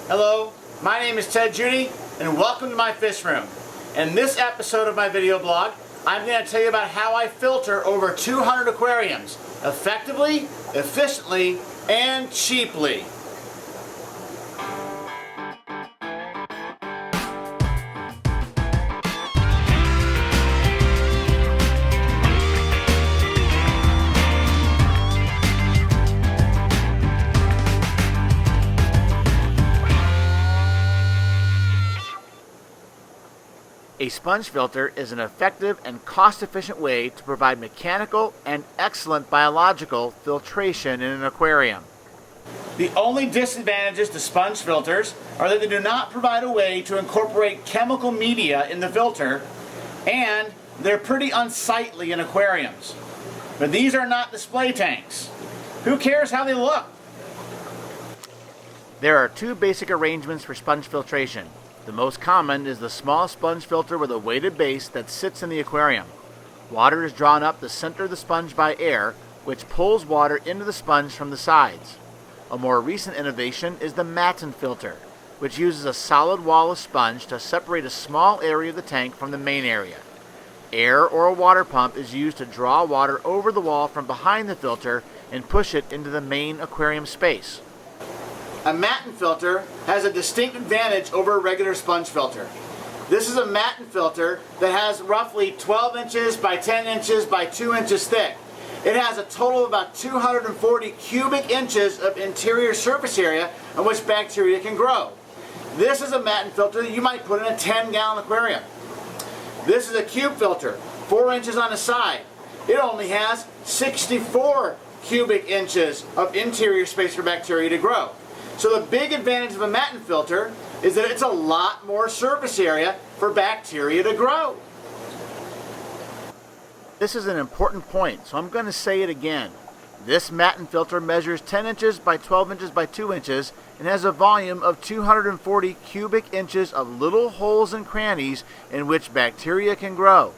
Hello, my name is Ted Judy, and welcome to my fish room. In this episode of my video blog, I'm going to tell you about how I filter over 200 aquariums effectively, efficiently, and cheaply. A sponge filter is an effective and cost-efficient way to provide mechanical and excellent biological filtration in an aquarium. The only disadvantages to sponge filters are that they do not provide a way to incorporate chemical media in the filter, and they're pretty unsightly in aquariums. But these are not display tanks. Who cares how they look? There are two basic arrangements for sponge filtration. The most common is the small sponge filter with a weighted base that sits in the aquarium. Water is drawn up the center of the sponge by air, which pulls water into the sponge from the sides. A more recent innovation is the Matan Filter, which uses a solid wall of sponge to separate a small area of the tank from the main area. Air or a water pump is used to draw water over the wall from behind the filter and push it into the main aquarium space. A Matan filter has a distinct advantage over a regular sponge filter. This is a Matan filter that has roughly 12 inches by 10 inches by 2 inches thick. It has a total of about 240 cubic inches of interior surface area on which bacteria can grow. This is a Matan filter that you might put in a 10-gallon aquarium. This is a cube filter, 4 inches on the side. It only has 64 cubic inches of interior space for bacteria to grow. So the big advantage of a Matan filter is that it's a lot more surface area for bacteria to grow. This is an important point, so I'm going to say it again. This Matan filter measures 10 inches by 12 inches by 2 inches and has a volume of 240 cubic inches of little holes and crannies in which bacteria can grow.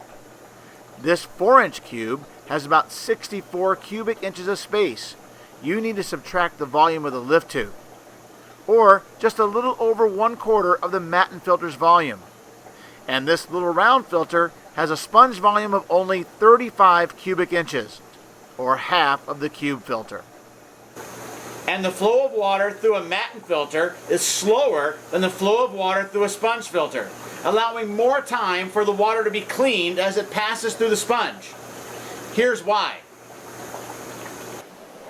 This 4-inch cube has about 64 cubic inches of space. You need to subtract the volume of the lift tube, or just a little over 1/4 of the Matan filter's volume. And this little round filter has a sponge volume of only 35 cubic inches, or half of the cube filter. And the flow of water through a Matan filter is slower than the flow of water through a sponge filter, allowing more time for the water to be cleaned as it passes through the sponge. Here's why.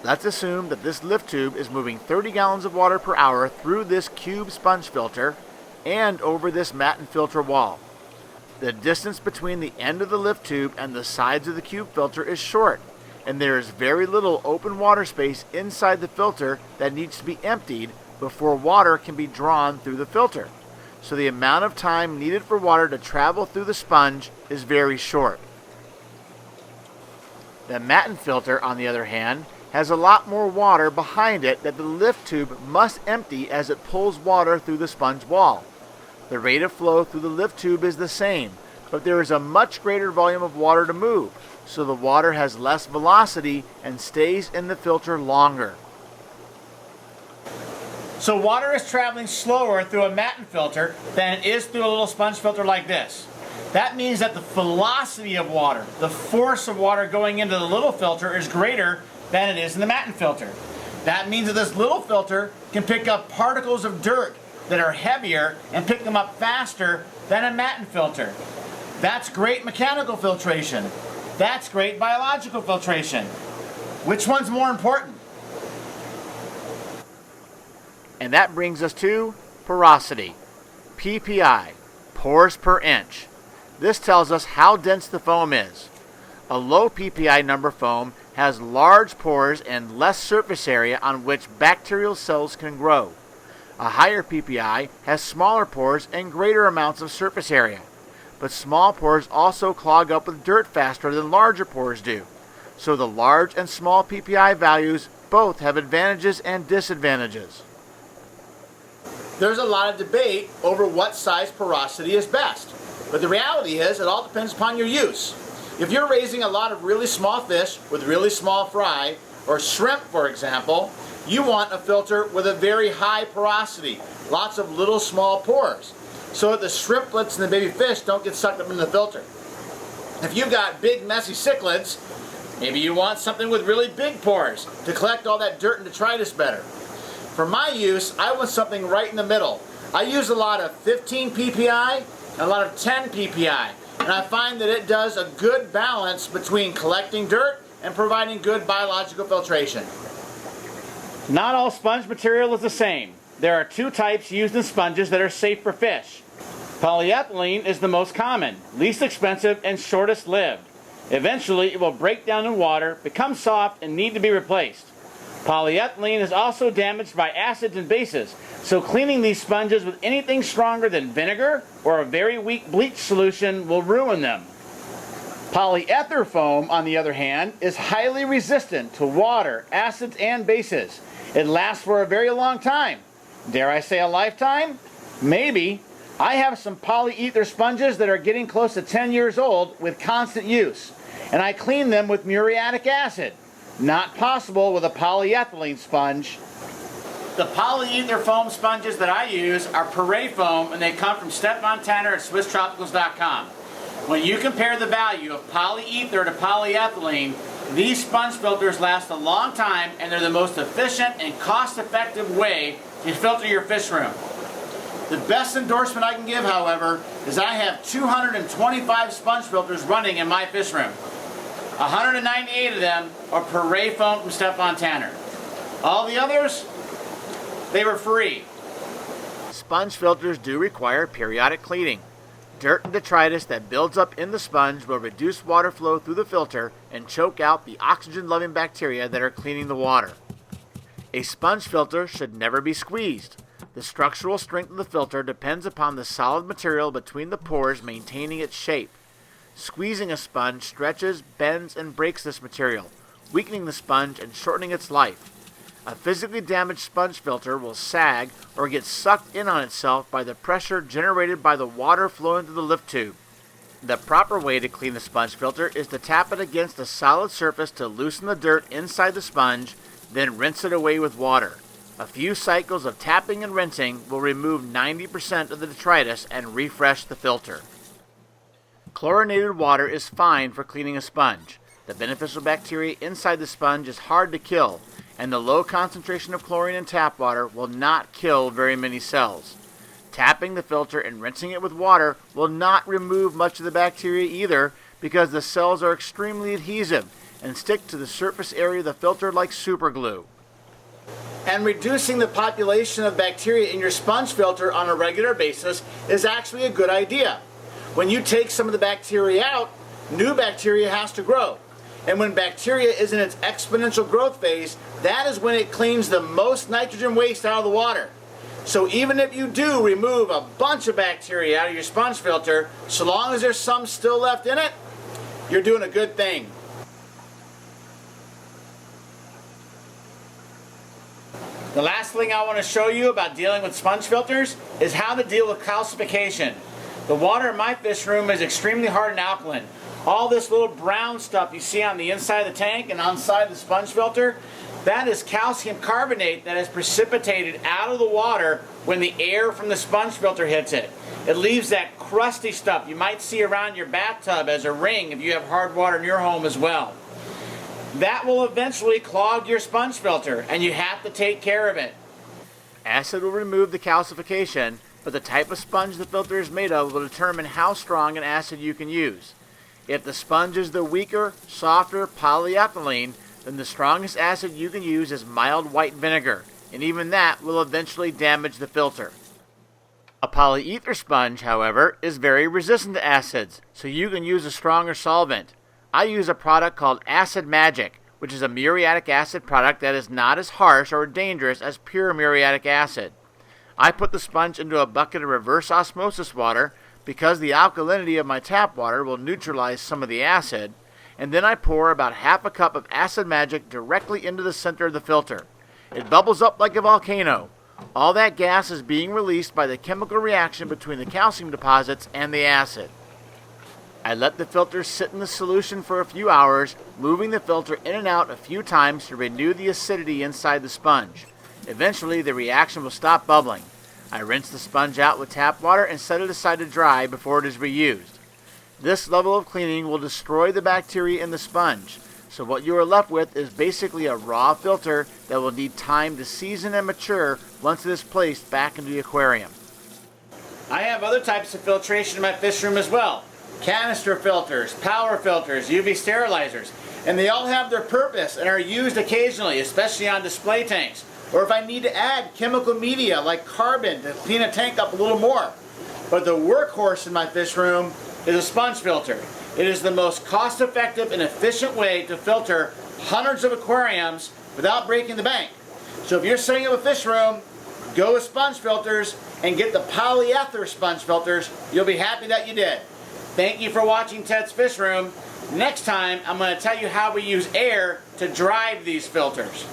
Let's assume that this lift tube is moving 30 gallons of water per hour through this cube sponge filter and over this Matan filter wall. The distance between the end of the lift tube and the sides of the cube filter is short, and there is very little open water space inside the filter that needs to be emptied before water can be drawn through the filter. So the amount of time needed for water to travel through the sponge is very short. The Matan filter, on the other hand, has a lot more water behind it that the lift tube must empty as it pulls water through the sponge wall. The rate of flow through the lift tube is the same, but there is a much greater volume of water to move, so the water has less velocity and stays in the filter longer. So water is traveling slower through a Matan filter than it is through a little sponge filter like this. That means that the velocity of water, the force of water going into the little filter, is greater than it is in the Matan filter. That means that this little filter can pick up particles of dirt that are heavier and pick them up faster than a Matan filter. That's great mechanical filtration. That's great biological filtration. Which one's more important? And that brings us to porosity. PPI, pores per inch. This tells us how dense the foam is. A low PPI number foam has large pores and less surface area on which bacterial cells can grow. A higher PPI has smaller pores and greater amounts of surface area. But small pores also clog up with dirt faster than larger pores do. So the large and small PPI values both have advantages and disadvantages. There's a lot of debate over what size porosity is best. But the reality is it all depends upon your use. If you're raising a lot of really small fish with really small fry, or shrimp for example, You want a filter with a very high porosity, lots of little small pores, so that the shrimplets and the baby fish don't get sucked up in the filter. If you've got big messy cichlids, maybe you want something with really big pores to collect all that dirt and detritus better. For my use, I want something right in the middle. I use a lot of 15 ppi and a lot of 10 ppi, and I find that it does a good balance between collecting dirt and providing good biological filtration. Not all sponge material is the same. There are two types used in sponges that are safe for fish. Polyethylene is the most common, least expensive, and shortest lived. Eventually, it will break down in water, become soft, and need to be replaced. Polyethylene is also damaged by acids and bases, so cleaning these sponges with anything stronger than vinegar or a very weak bleach solution will ruin them. Polyether foam, on the other hand, is highly resistant to water, acids, and bases. It lasts for a very long time. Dare I say a lifetime? Maybe. I have some polyether sponges that are getting close to 10 years old with constant use, and I clean them with muriatic acid. Not possible with a polyethylene sponge. The polyether foam sponges that I use are Porosity foam, and they come from Step Montana at SwissTropicals.com. When you compare the value of polyether to polyethylene, these sponge filters last a long time, and they're the most efficient and cost-effective way to filter your fish room. The best endorsement I can give, however, is I have 225 sponge filters running in my fish room. 198 of them are Porosity foam from Step Montana. All the others, they were free. Sponge filters do require periodic cleaning. Dirt and detritus that builds up in the sponge will reduce water flow through the filter and choke out the oxygen-loving bacteria that are cleaning the water. A sponge filter should never be squeezed. The structural strength of the filter depends upon the solid material between the pores maintaining its shape. Squeezing a sponge stretches, bends, and breaks this material, weakening the sponge and shortening its life. A physically damaged sponge filter will sag or get sucked in on itself by the pressure generated by the water flowing through the lift tube. The proper way to clean the sponge filter is to tap it against a solid surface to loosen the dirt inside the sponge, then rinse it away with water. A few cycles of tapping and rinsing will remove 90% of the detritus and refresh the filter. Chlorinated water is fine for cleaning a sponge. The beneficial bacteria inside the sponge is hard to kill, and the low concentration of chlorine in tap water will not kill very many cells. Tapping the filter and rinsing it with water will not remove much of the bacteria either, because the cells are extremely adhesive and stick to the surface area of the filter like super glue. And reducing the population of bacteria in your sponge filter on a regular basis is actually a good idea. When you take some of the bacteria out, new bacteria has to grow. And when bacteria is in its exponential growth phase, that is when it cleans the most nitrogen waste out of the water. So even if you do remove a bunch of bacteria out of your sponge filter, so long as there's some still left in it, you're doing a good thing. The last thing I want to show you about dealing with sponge filters is how to deal with calcification. The water in my fish room is extremely hard and alkaline. All this little brown stuff you see on the inside of the tank and outside the sponge filter, that is calcium carbonate that is precipitated out of the water when the air from the sponge filter hits it. It leaves that crusty stuff you might see around your bathtub as a ring if you have hard water in your home as well. That will eventually clog your sponge filter, and you have to take care of it. Acid will remove the calcification, but the type of sponge the filter is made of will determine how strong an acid you can use. If the sponge is the weaker, softer polyethylene, then the strongest acid you can use is mild white vinegar, and even that will eventually damage the filter. A polyether sponge, however, is very resistant to acids, so you can use a stronger solvent. I use a product called Acid Magic, which is a muriatic acid product that is not as harsh or dangerous as pure muriatic acid. I put the sponge into a bucket of reverse osmosis water because the alkalinity of my tap water will neutralize some of the acid, and then I pour about half a cup of Acid Magic directly into the center of the filter. It bubbles up like a volcano. All that gas is being released by the chemical reaction between the calcium deposits and the acid. I let the filter sit in the solution for a few hours, moving the filter in and out a few times to renew the acidity inside the sponge. Eventually, the reaction will stop bubbling. I rinse the sponge out with tap water and set it aside to dry before it is reused. This level of cleaning will destroy the bacteria in the sponge, so what you are left with is basically a raw filter that will need time to season and mature once it is placed back into the aquarium. I have other types of filtration in my fish room as well. Canister filters, power filters, UV sterilizers, and they all have their purpose and are used occasionally, especially on display tanks, or if I need to add chemical media like carbon to clean a tank up a little more. But the workhorse in my fish room is a sponge filter. It is the most cost-effective and efficient way to filter hundreds of aquariums without breaking the bank. So if you're setting up a fish room, go with sponge filters and get the polyether sponge filters. You'll be happy that you did. Thank you for watching Ted's Fish Room. Next time, I'm going to tell you how we use air to drive these filters.